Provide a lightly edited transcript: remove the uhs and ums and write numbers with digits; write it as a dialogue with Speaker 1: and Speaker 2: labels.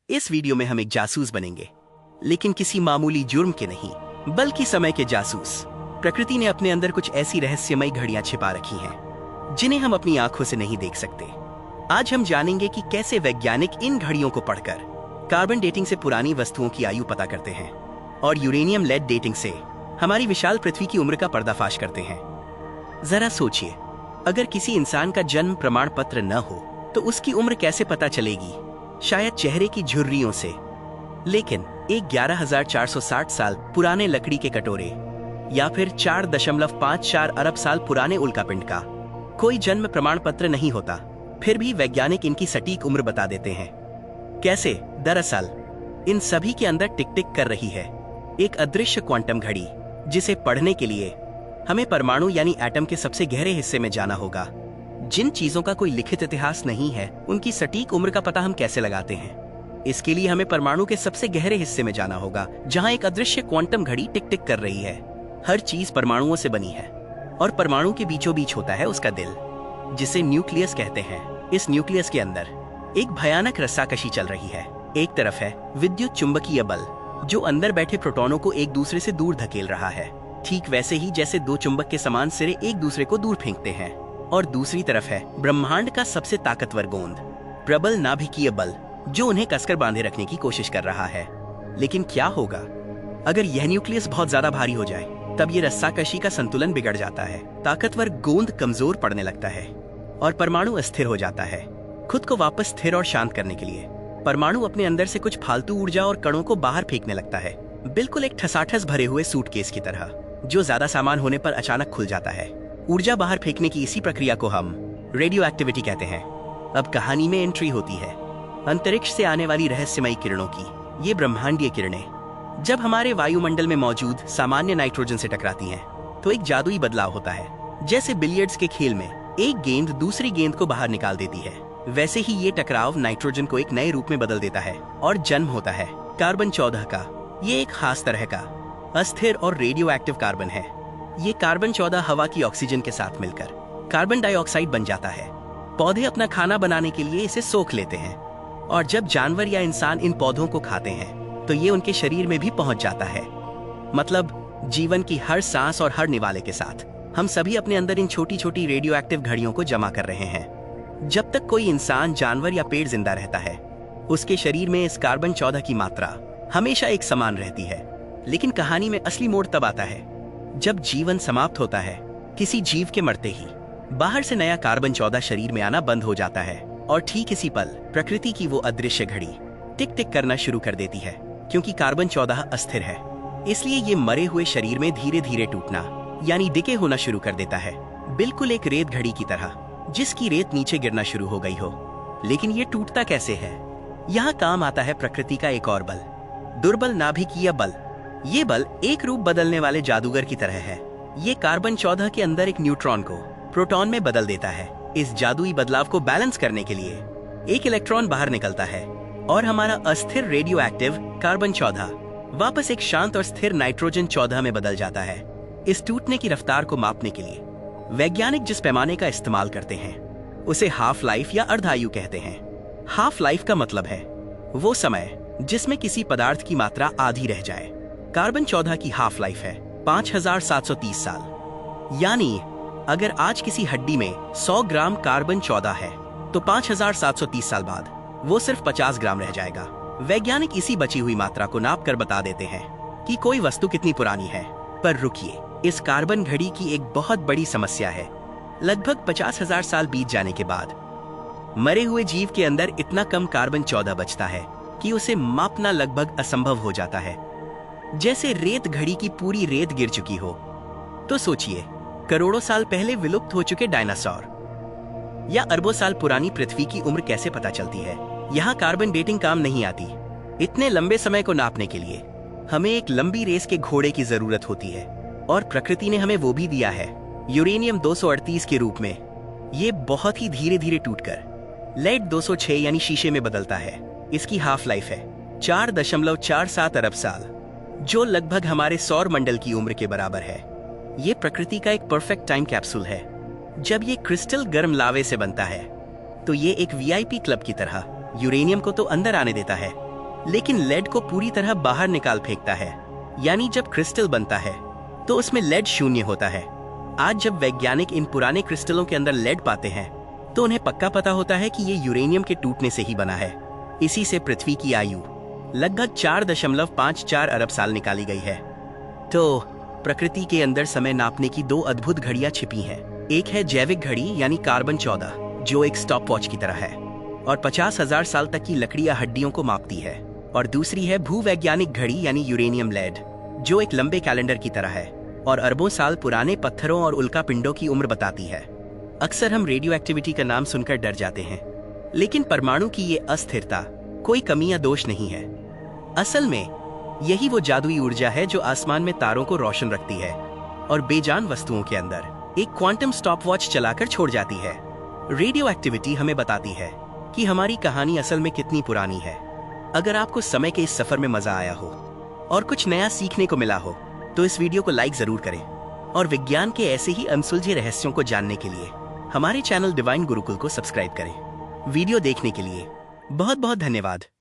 Speaker 1: इस वीडियो में हम एक जासूस बनेंगे, लेकिन किसी मामूली जुर्म के नहीं, बल्कि समय के जासूस। प्रकृति ने अपने अंदर कुछ ऐसी रहस्यमयी घड़ियां छिपा रखी हैं, जिन्हें हम अपनी आंखों से नहीं देख सकते। आज हम जानेंगे कि कैसे वैज्ञानिक इन घड़ियों को पढ़कर कार्बन डेटिंग से पुरानी वस्तुओं की आयु पता करते हैं और यूरेनियम लेड डेटिंग से हमारी विशाल पृथ्वी की उम्र का पर्दाफाश करते हैं। जरा सोचिए, अगर किसी इंसान का जन्म प्रमाण पत्र न हो तो उसकी उम्र कैसे पता चलेगी? शायद चेहरे की झुर्रियों से। लेकिन एक 11,460 साल पुराने लकड़ी के कटोरे या फिर 4.54 अरब साल पुराने उल्कापिंड का कोई जन्म प्रमाण पत्र नहीं होता, फिर भी वैज्ञानिक इनकी सटीक उम्र बता देते हैं। कैसे? दरअसल इन सभी के अंदर टिक टिक कर रही है एक अदृश्य क्वांटम घड़ी, जिसे पढ़ने के लिए हमें परमाणु यानी एटम के सबसे गहरे हिस्से में जाना होगा। जिन चीजों का कोई लिखित इतिहास नहीं है, उनकी सटीक उम्र का पता हम कैसे लगाते हैं? इसके लिए हमें परमाणु के सबसे गहरे हिस्से में जाना होगा, जहां एक अदृश्य क्वांटम घड़ी टिक टिक कर रही है। हर चीज परमाणुओं से बनी है और परमाणु के बीचों बीच होता है उसका दिल, जिसे न्यूक्लियस कहते हैं। इस न्यूक्लियस के अंदर एक भयानक रस्साकशी चल रही है। एक तरफ है विद्युत चुंबकीय बल, जो अंदर बैठे प्रोटॉनों को एक दूसरे से दूर धकेल रहा है, ठीक वैसे ही जैसे दो चुंबक के समान सिरे एक दूसरे को दूर फेंकते हैं। और दूसरी तरफ है ब्रह्मांड का सबसे ताकतवर गोंद, प्रबल नाभिकीय बल, जो उन्हें कसकर बांधे रखने की कोशिश कर रहा है। लेकिन क्या होगा अगर यह न्यूक्लियस बहुत ज्यादा भारी हो जाए? तब ये रस्साकशी का संतुलन बिगड़ जाता है, ताकतवर गोंद कमजोर पड़ने लगता है और परमाणु अस्थिर हो जाता है। खुद को वापस स्थिर और शांत करने के लिए परमाणु अपने अंदर से कुछ फालतू ऊर्जा और कणों को बाहर फेंकने लगता है, बिल्कुल एक ठसाठस भरे हुए सूटकेस की तरह, जो ज्यादा सामान होने पर अचानक खुल जाता है। ऊर्जा बाहर फेंकने की इसी प्रक्रिया को हम रेडियो एक्टिविटी कहते हैं। अब कहानी में एंट्री होती है अंतरिक्ष से आने वाली रहस्यमयी किरणों की। ये ब्रह्मांडीय किरणें जब हमारे वायुमंडल में मौजूद सामान्य नाइट्रोजन से टकराती हैं, तो एक जादुई बदलाव होता है। जैसे बिलियर्ड्स के खेल में एक गेंद दूसरी गेंद को बाहर निकाल देती है, वैसे ही ये टकराव नाइट्रोजन को एक नए रूप में बदल देता है और जन्म होता है कार्बन 14 का। ये एक खास तरह का अस्थिर और रेडियो एक्टिव कार्बन है। ये कार्बन 14 हवा की ऑक्सीजन के साथ मिलकर कार्बन डाइऑक्साइड बन जाता है। पौधे अपना खाना बनाने के लिए इसे सोख लेते हैं और जब जानवर या इंसान इन पौधों को खाते हैं तो ये उनके शरीर में भी पहुंच जाता है। मतलब जीवन की हर सांस और हर निवाले के साथ हम सभी अपने अंदर इन छोटी छोटी रेडियो एक्टिव घड़ियों को जमा कर रहे हैं। जब तक कोई इंसान, जानवर या पेड़ जिंदा रहता है, उसके शरीर में इस कार्बन 14 की मात्रा हमेशा एक समान रहती है। लेकिन कहानी में असली मोड़ तब आता है जब जीवन समाप्त होता है। किसी जीव के मरते ही बाहर से नया कार्बन 14 शरीर में आना बंद हो जाता है और ठीक इसी पल प्रकृति की वो अदृश्य घड़ी टिक टिक करना शुरू कर देती है। क्योंकि कार्बन 14 अस्थिर है, इसलिए ये मरे हुए शरीर में धीरे धीरे टूटना यानी डिके होना शुरू कर देता है, बिल्कुल एक रेत घड़ी की तरह, जिसकी रेत नीचे गिरना शुरू हो गई हो। लेकिन ये टूटता कैसे है? यहाँ काम आता है प्रकृति का एक और बल, दुर्बल नाभिकीय बल। ये बल एक रूप बदलने वाले जादूगर की तरह है। ये कार्बन 14 के अंदर एक न्यूट्रॉन को प्रोटॉन में बदल देता है। इस जादुई बदलाव को बैलेंस करने के लिए एक इलेक्ट्रॉन बाहर निकलता है और हमारा अस्थिर रेडियो एक्टिव कार्बन 14 वापस एक शांत और स्थिर नाइट्रोजन 14 में बदल जाता है। इस टूटने की रफ्तार को मापने के लिए वैज्ञानिक जिस पैमाने का इस्तेमाल करते हैं, उसे हाफ लाइफ या अर्धायु कहते हैं। हाफ लाइफ का मतलब है वो समय जिसमें किसी पदार्थ की मात्रा आधी रह जाए। कार्बन 14 की हाफ लाइफ है 5,730 साल। यानी अगर आज किसी हड्डी में 100 ग्राम कार्बन 14 है, तो 5,730 साल बाद वो सिर्फ 50 ग्राम रह जाएगा। वैज्ञानिक इसी बची हुई मात्रा को नाप कर बता देते हैं कि कोई वस्तु कितनी पुरानी है। पर रुकिए, इस कार्बन घड़ी की एक बहुत बड़ी समस्या है। लगभग 50,000 साल बीत जाने के बाद मरे हुए जीव के अंदर इतना कम कार्बन 14 बचता है कि उसे मापना लगभग असंभव हो जाता है। जैसे रेत घड़ी की पूरी रेत गिर चुकी हो। तो सोचिए, करोड़ों साल पहले विलुप्त हो चुके डायनासोर या अरबों साल पुरानी पृथ्वी की उम्र कैसे पता चलती है? यहाँ कार्बन डेटिंग काम नहीं आती। इतने लंबे समय को नापने के लिए हमें एक लंबी रेस के घोड़े की जरूरत होती है, और प्रकृति ने हमें वो भी दिया है, यूरेनियम 238 के रूप में। ये बहुत ही धीरे धीरे टूटकर लेड 206 यानी शीशे में बदलता है। इसकी हाफ लाइफ है 4.47 अरब साल, जो लगभग हमारे सौर मंडल की उम्र के बराबर है। ये प्रकृति का एक परफेक्ट टाइम कैप्सूल है। जब ये क्रिस्टल गर्म लावे से बनता है, तो ये एक वीआईपी क्लब की तरह यूरेनियम को तो अंदर आने देता है, लेकिन लेड को पूरी तरह बाहर निकाल फेंकता है। यानी जब क्रिस्टल बनता है तो उसमें लेड शून्य होता है। आज जब वैज्ञानिक इन पुराने क्रिस्टलों के अंदर लेड पाते हैं तो उन्हें पक्का पता होता है कि ये यूरेनियम के टूटने से ही बना है। इसी से पृथ्वी की आयु लगभग 4.54 अरब साल निकाली गई है। तो प्रकृति के अंदर समय नापने की 2 अद्भुत घड़ियां छिपी हैं। एक है जैविक घड़ी यानी कार्बन 14, जो एक स्टॉप वॉच की तरह है और 50,000 साल तक की लकड़ी या हड्डियों को मापती है। और दूसरी है भूवैज्ञानिक घड़ी यानी यूरेनियम लेड, जो एक लंबे कैलेंडर की तरह है और अरबों साल पुराने पत्थरों और उल्का पिंडों की उम्र बताती है। अक्सर हम रेडियो एक्टिविटी का नाम सुनकर डर जाते हैं, लेकिन परमाणु की ये अस्थिरता कोई कमी या दोष नहीं है। असल में यही वो जादुई ऊर्जा है जो आसमान में तारों को रोशन रखती है और बेजान वस्तुओं के अंदर एक क्वांटम स्टॉपवॉच चलाकर छोड़ जाती है। रेडियो एक्टिविटी हमें बताती है कि हमारी कहानी असल में कितनी पुरानी है। अगर आपको समय के इस सफर में मजा आया हो और कुछ नया सीखने को मिला हो तो इस वीडियो को लाइक जरूर करें और विज्ञान के ऐसे ही अनसुलझे रहस्यों को जानने के लिए हमारे चैनल डिवाइन गुरुकुल को सब्सक्राइब करें। वीडियो देखने के लिए बहुत बहुत धन्यवाद।